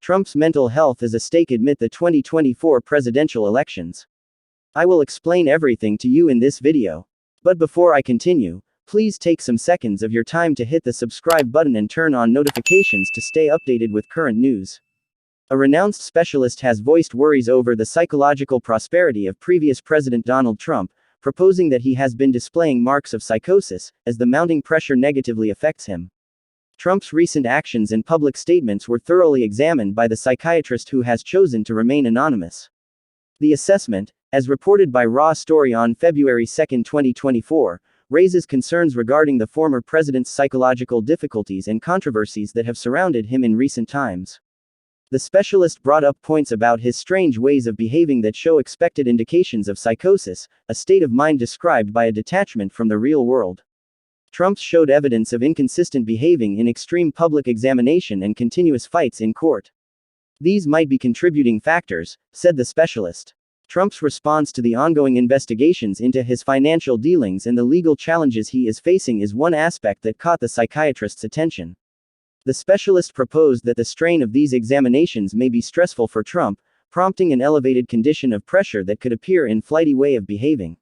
Trump's mental health is at stake amid the 2024 presidential elections. I will explain everything to you in this video. But before I continue, please take some seconds of your time to hit the subscribe button and turn on notifications to stay updated with current news. A renowned specialist has voiced worries over the psychological prosperity of previous President Donald Trump, proposing that he has been displaying marks of psychosis, as the mounting pressure negatively affects him. Trump's recent actions and public statements were thoroughly examined by the psychiatrist who has chosen to remain anonymous. The assessment, as reported by Raw Story on February 2, 2024, raises concerns regarding the former president's psychological difficulties and controversies that have surrounded him in recent times. The specialist brought up points about his strange ways of behaving that show expected indications of psychosis, a state of mind described by a detachment from the real world. Trump showed evidence of inconsistent behaving in extreme public examination and continuous fights in court. These might be contributing factors, said the specialist. Trump's response to the ongoing investigations into his financial dealings and the legal challenges he is facing is one aspect that caught the psychiatrist's attention. The specialist proposed that the strain of these examinations may be stressful for Trump, prompting an elevated condition of pressure that could appear in flighty way of behaving.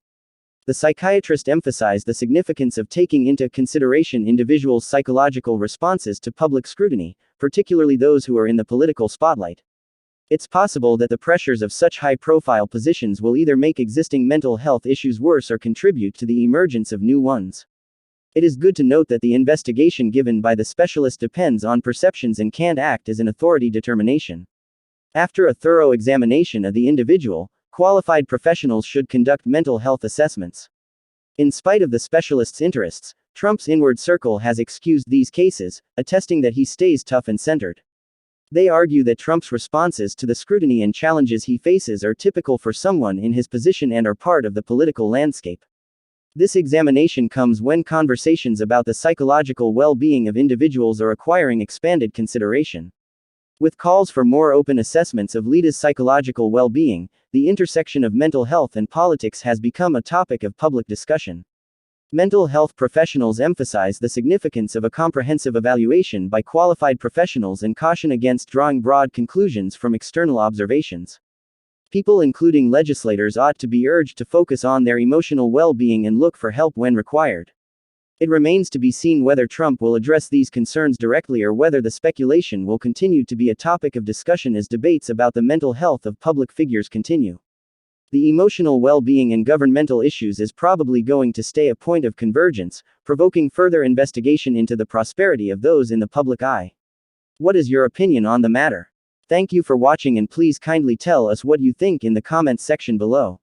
The psychiatrist emphasized the significance of taking into consideration individuals' psychological responses to public scrutiny, particularly those who are in the political spotlight. It's possible that the pressures of such high-profile positions will either make existing mental health issues worse or contribute to the emergence of new ones. It is good to note that the investigation given by the specialist depends on perceptions and can't act as an authority determination. After a thorough examination of the individual, qualified professionals should conduct mental health assessments. In spite of the specialist's interests, Trump's inward circle has excused these cases, attesting that he stays tough and centered. They argue that Trump's responses to the scrutiny and challenges he faces are typical for someone in his position and are part of the political landscape. This examination comes when conversations about the psychological well-being of individuals are acquiring expanded consideration. With calls for more open assessments of leaders' psychological well-being, the intersection of mental health and politics has become a topic of public discussion. Mental health professionals emphasize the significance of a comprehensive evaluation by qualified professionals and caution against drawing broad conclusions from external observations. People, including legislators, ought to be urged to focus on their emotional well-being and look for help when required. It remains to be seen whether Trump will address these concerns directly or whether the speculation will continue to be a topic of discussion as debates about the mental health of public figures continue. The emotional well-being and governmental issues is probably going to stay a point of convergence, provoking further investigation into the prosperity of those in the public eye. What is your opinion on the matter? Thank you for watching, and please kindly tell us what you think in the comments section below.